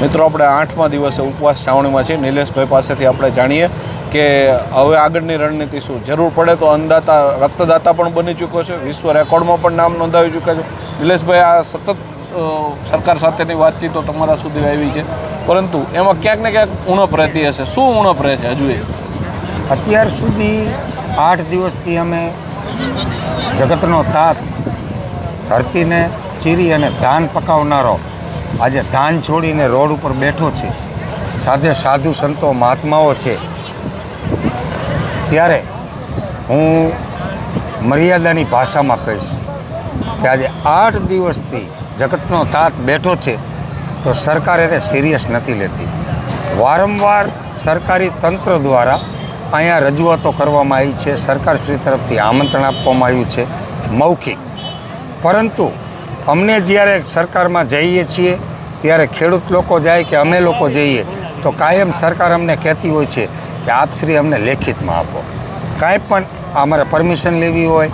મિત્રો, આપણે 8મા દિવસે ઉપવાસ છાવણીમાં છીએ. નિલેશભાઈ પાસેથી આપણે જાણીએ કે હવે આગળની રણનીતિ શું. જરૂર પડે તો અન્નદાતા રક્તદાતા પણ બની ચૂક્યો છે, વિશ્વ રેકોર્ડમાં પણ નામ નોંધાવી ચૂક્યા છે. નિલેશભાઈ, આ સતત સરકાર સાથેની વાતચીતો તમારા સુધી આવી છે, પરંતુ એમાં ક્યાંક ને ક્યાંક ઉણપ રહેતી હશે. શું ઉણપ રહે છે હજુ? અત્યાર સુધી 8 દિવસથી અમે જગતનો તાત ધરતીને ચીરી અને ધાન પકાવનારો આજે ધાન છોડીને રોડ ઉપર બેઠો છે, સાથે સાધુ સંતો મહાત્માઓ છે. ત્યારે હું મર્યાદાની ભાષામાં કહીશ કે આજે 8 દિવસથી જગતનો તાત બેઠો છે તો સરકાર એને સિરિયસ નથી લેતી. વારંવાર સરકારી તંત્ર દ્વારા અહીંયા રજૂઆતો કરવામાં આવી છે, સરકારશ્રી તરફથી આમંત્રણ આપવામાં આવ્યું છે મૌખિક, પરંતુ અમને જ્યારે સરકારમાં જઈએ છીએ ત્યારે ખેડૂત લોકો જાય કે અમે લોકો જઈએ તો કાયમ સરકાર અમને કહેતી હોય છે કે આપશ્રી અમને લેખિતમાં આપો. કાંઈ પણ અમારે પરમિશન લેવી હોય,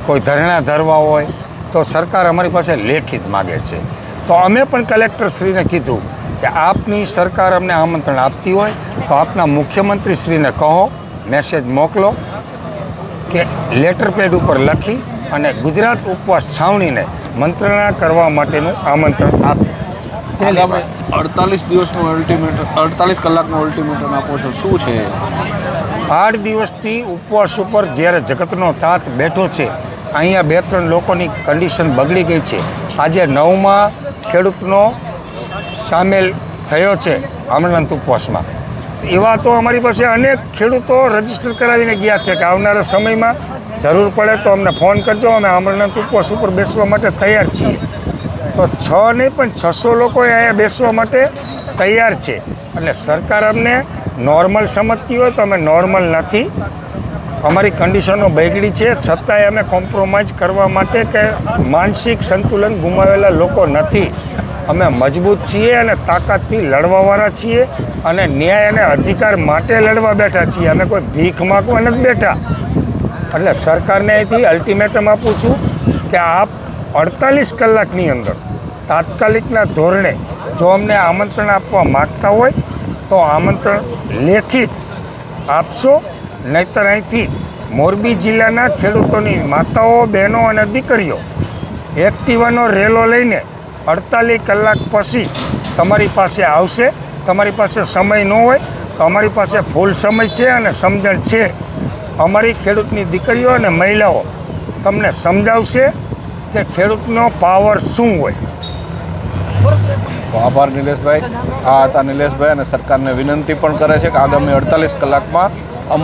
કોઈ ધરણા ધરવા હોય તો સરકાર અમારી પાસે લેખિત માગે છે. તો અમે પણ કલેક્ટરશ્રીને કીધું કે આપની સરકાર અમને આમંત્રણ આપતી હોય તો આપના મુખ્યમંત્રીશ્રીને કહો, મેસેજ મોકલો કે લેટર પેડ ઉપર લખી અને ગુજરાત ઉપવાસ છાવણીને મંત્રણા કરવા માટેનું આમંત્રણ આપે. 48 દિવસનું અલ્ટિમેટમ, 48 કલાકનું અલ્ટિમેટમ આપો છો, શું છે? 8 દિવસથી ઉપવાસ ઉપર જ્યારે જગતનો તાત બેઠો છે, અહીંયા 2-3 લોકોની કન્ડિશન બગડી ગઈ છે. આજે 9મા ખેડૂતનો સામેલ થયો છે અમરનાથ ઉપવાસમાં. એવા તો અમારી પાસે અનેક ખેડૂતો રજીસ્ટર કરાવીને ગયા છે કે આવનારા સમયમાં જરૂર પડે તો અમને ફોન કરજો, અમે અમરનાથ ઉપવાસ ઉપર બેસવા માટે તૈયાર છીએ. તો 6 નહીં પણ 600 લોકો અહીંયા બેસવા માટે તૈયાર છે. એટલે સરકાર અમને નોર્મલ સમજતી હોય તો અમે નોર્મલ નથી. અમારી કન્ડિશનો બગડી છે, છતાંય અમે કોમ્પ્રોમાઇઝ કરવા માટે કે માનસિક સંતુલન ગુમાવેલા લોકો નથી. અમે મજબૂત છીએ અને તાકાતથી લડવાવાળા છીએ અને ન્યાય અને અધિકાર માટે લડવા બેઠા છીએ. અમે કોઈ ભીખ માગવા નથી બેઠા. એટલે સરકારને અહીંથી અલ્ટિમેટમ આપું છું કે આપ 48 કલાકની અંદર તાત્કાલિકના ધોરણે જો અમને આમંત્રણ આપવા માગતા હોય તો આમંત્રણ લેખિત આપશો, નહીંતર અહીંથી મોરબી જિલ્લાના ખેડૂતોની માતાઓ, બહેનો અને દીકરીઓ એક્ટિવાનો રેલો લઈને 48 કલાક પછી તમારી પાસે આવશે. તમારી પાસે સમય ન હોય તો અમારી પાસે ફૂલ સમય છે અને સમજણ છે. અમારી ખેડૂતની દીકરીઓ અને મહિલાઓ તમને સમજાવશે કે ખેડૂતનો પાવર શું હોય. આભાર નિલેશભાઈ. આ હતા નિલેશભાઈ, અને સરકારને વિનંતી પણ કરે છે કે આગામી 48 કલાકમાં